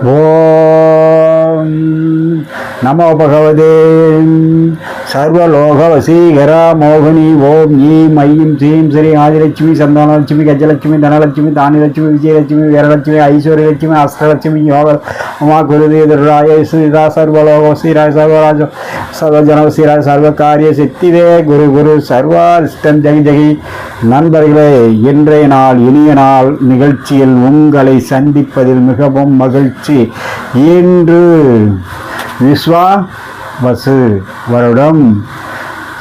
ஓம் நமோ பகவதே சர்வலோக வசீகரா மோகினி ஓம் ஈம் ஐயும் ஸ்ரீம் ஸ்ரீ ஆதிலட்சுமி சந்தானலட்சுமி கஜலட்சுமி தனலட்சுமி தானியலட்சுமி விஜயலட்சுமி வீரலட்சுமி ஐஸ்வர்யலட்சுமி அஷ்டலட்சுமி யோக உமா குருதி துர்ராய ஸ்ரீதா சர்வலோக வசீராய சர்வராஜ சர்வஜன வசீராய சர்வ காரிய சித்திதே குரு குரு சர்வாரிஷ்டம் ஜெகி ஜெகி. நண்பர்களே, இன்றைய நாள் இனிய நாள் நிகழ்ச்சியில் உங்களை சந்திப்பதில் மிகவும் மகிழ்ச்சி. இன்று விஸ்வாவசு வருடம்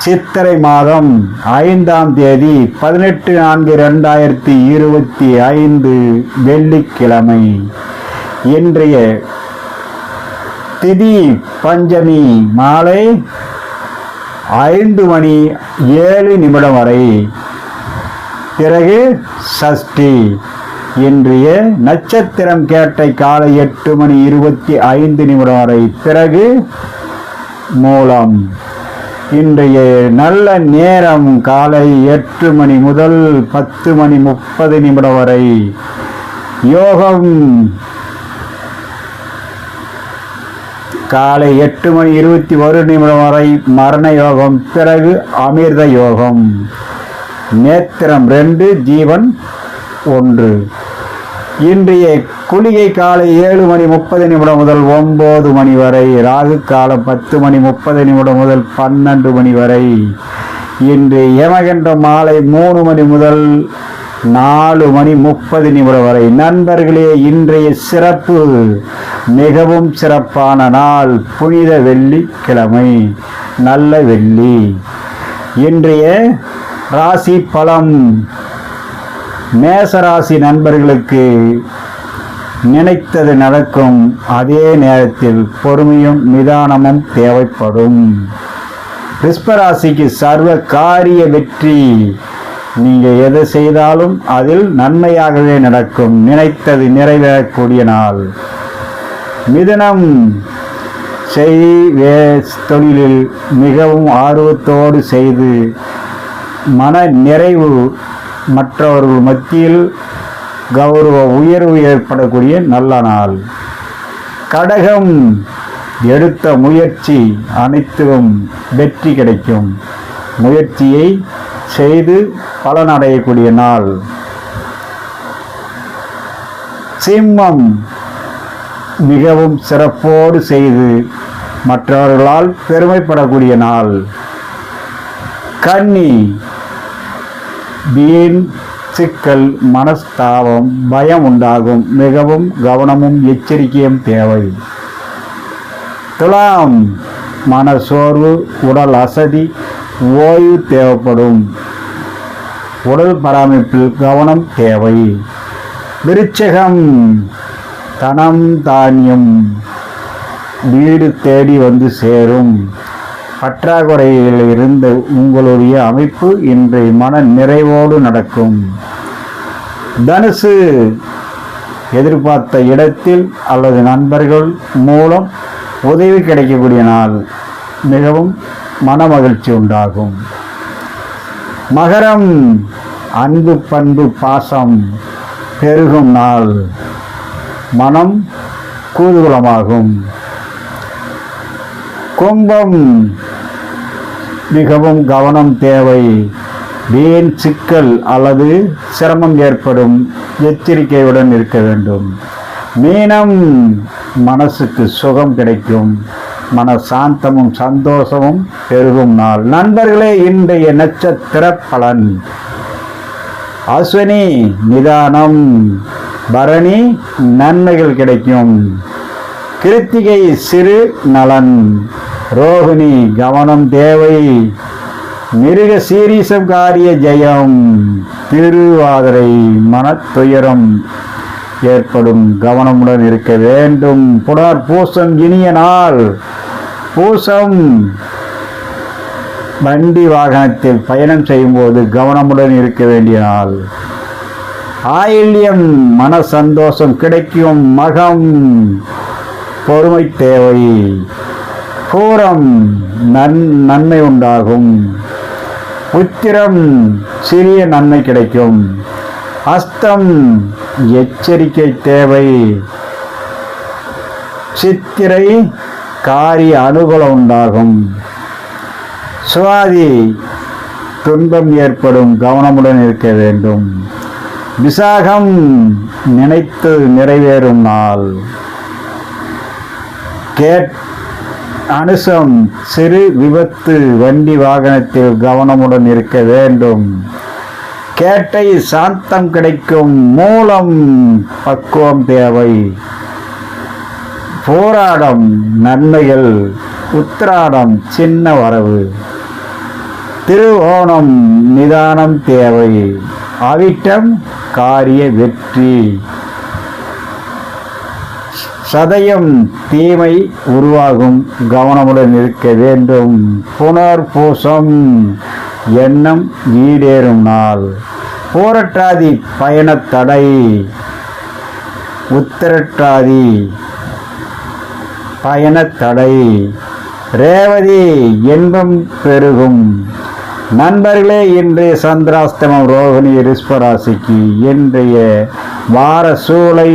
சித்திரை மாதம் 5ஆம் தேதி 18/4/2025 வெள்ளிக்கிழமை. இன்றைய திதி பஞ்சமி மாலை 5:07 வரை, பிறகு சஷ்டி. இன்றைய நட்சத்திரம் கேட்டை காலை 8:25 வரை, பிறகு மூலம். இன்றைய நல்ல நேரம் காலை 8 மணி முதல் 10:30 வரை. யோகம் காலை 8:21 வரை மரண யோகம், பிறகு அமிர்த யோகம். நேத்திரம் 2, ஜீவன் 1. இன்றைய குளிகை காலை 7:30 முதல் 9 மணி வரை. ராகு காலம் 10:30 முதல் 12 மணி வரை. இன்று யமகண்ட மாலை 3 மணி முதல் 4:30 வரை. நண்பர்களே, இன்றைய சிறப்பு மிகவும் சிறப்பான நாள், புனித வெள்ளிக்கிழமை, நல்ல வெள்ளி. இன்றைய ராசி பலம். மேசராசி நண்பர்களுக்கு நினைத்தது நடக்கும். அதே நேரத்தில் பொறுமையும் நிதானமும் தேவைப்படும். ரிஷபராசிக்கு சர்வ காரிய வெற்றி. நீங்கள் எதை செய்தாலும் அதில் நன்மையாகவே நடக்கும். நினைத்தது நிறைவேறக்கூடிய நாள். மிதுனம் தொழிலில் மிகவும் ஆர்வத்தோடு செய்து மன நிறைவு, மற்றவர்கள் மத்தியில் கௌரவ உயர்வு ஏற்படக்கூடிய நல்ல நாள். கடகம் எடுத்த முயற்சி அனைத்திலும் வெற்றி கிடைக்கும். முயற்சியை செய்து பலனடையக்கூடிய நாள். சிம்மம் மிகவும் சிறப்போடு செய்து மற்றவர்களால் பெருமைப்படக்கூடிய நாள். கன்னி வீண் சிக்கல், மனஸ்தாபம், பயம் உண்டாகும். மிகவும் கவனமும் எச்சரிக்கையும் தேவை. துலாம் மன சோர்வு, உடல் அசதி, ஓய்வு தேவைப்படும். உடல் பராமரிப்பில் கவனம் தேவை. விருச்சிகம் தனம் தானியம் வீடு தேடி வந்து சேரும். பற்றாக்குறையில் இருந்த உங்களுடைய அமைப்பு இன்றைய மன நிறைவோடு நடக்கும். தனுசு எதிர்பார்த்த இடத்தில் அல்லது நண்பர்கள் மூலம் உதவி கிடைக்கக்கூடிய நாள். மிகவும் மன மகிழ்ச்சி உண்டாகும். மகரம் அன்பு, பண்பு, பாசம் பெருகும் நாள். மனம் கூதுகுலமாகும். கும்பம் மிகவும் கவனம் தேவை. வீண் சிக்கல் அல்லது சிரமம் ஏற்படும். எச்சரிக்கையுடன் இருக்க வேண்டும். மீனம் மனசுக்கு சுகம் கிடைக்கும். மன சாந்தமும் சந்தோஷமும் பெருகும் நாள். நண்பர்களே, இன்றைய நட்சத்திர பலன். அஸ்வினி நிதானம், பரணி நன்மைகள் கிடைக்கும். கிருத்திகை சிறு நலன், ரோகிணி கவனம் தேவை. மிருக சீரிசம் காரிய ஜெயம், திருவாதிரை மனத்துயரம் ஏற்படும். கவனமுடன் இருக்க வேண்டும். புனர் பூசம் இனிய நாள். பூசம் வண்டி வாகனத்தில் பயணம் செய்யும் போது கவனமுடன் இருக்க வேண்டிய நாள். ஆயில்யம் மன சந்தோஷம் கிடைக்கும். மகம் பொறுமை தேவை. பூரம் நன்மை உண்டாகும். உத்திரம் சிறிய நன்மை கிடைக்கும். அஸ்தம் எச்சரிக்கை தேவை. சித்திரை காரிய அனுகூலம் உண்டாகும். சுவாதி துன்பம் ஏற்படும், கவனமுடன் இருக்க வேண்டும். விசாகம் நினைத்து நிறைவேறும் நாள். அனுசம் சிறு விபத்து, வண்டி வாகனத்தில் கவனமுடன் இருக்க வேண்டும். கேட்டை சாந்தம் கிடைக்கும், மூலம் பக்குவம் தேவை. போராடம் நன்மைகள், உத்திராடம் சின்ன வரவு. திருவோணம் நிதானம் தேவை. அவிட்டம் காரிய வெற்றி. சதயம் தீமை உருவாகும், கவனமுடன் இருக்க வேண்டும். புனர்பூசம் எண்ணம் ஈடேறும் நாள். போரட்டாதி பயணத்தடை. உத்திரட்டாதி பயணத்தடை. ரேவதி இன்பம் பெருகும். நண்பர்களே, இன்றைய சந்திராஸ்தமம் ரோகிணி ரிஷபராசிக்கு இன்றைய வார சூலை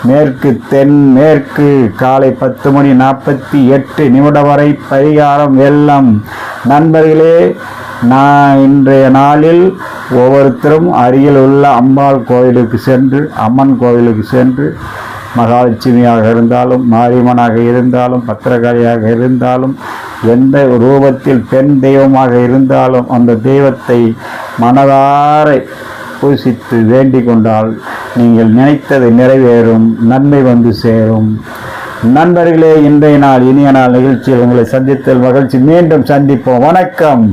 மேற்கு தென்மேற்கு. காலை 10:48 வரை பரிகாரம் வெள்ளம். நண்பர்களே, நான் இன்றைய நாளில் ஒவ்வொருத்தரும் அருகில் உள்ள அம்பாள் கோவிலுக்கு சென்று, அம்மன் கோவிலுக்கு சென்று, மகாலட்சுமியாக இருந்தாலும், மாரியம்மனாக இருந்தாலும், பத்திரகாளியாக இருந்தாலும், எந்த ரூபத்தில் பெண் தெய்வமாக இருந்தாலும் அந்த தெய்வத்தை மனதார பூசித்து வேண்டிக் கொண்டால் நீங்கள் நினைத்தது நிறைவேறும், நன்மை வந்து சேரும். நண்பர்களே, இன்றைய நாள் இனிய நாள் நிகழ்ச்சியில் உங்களை சந்தித்தல் மகிழ்ச்சி. மீண்டும் சந்திப்போம். வணக்கம்.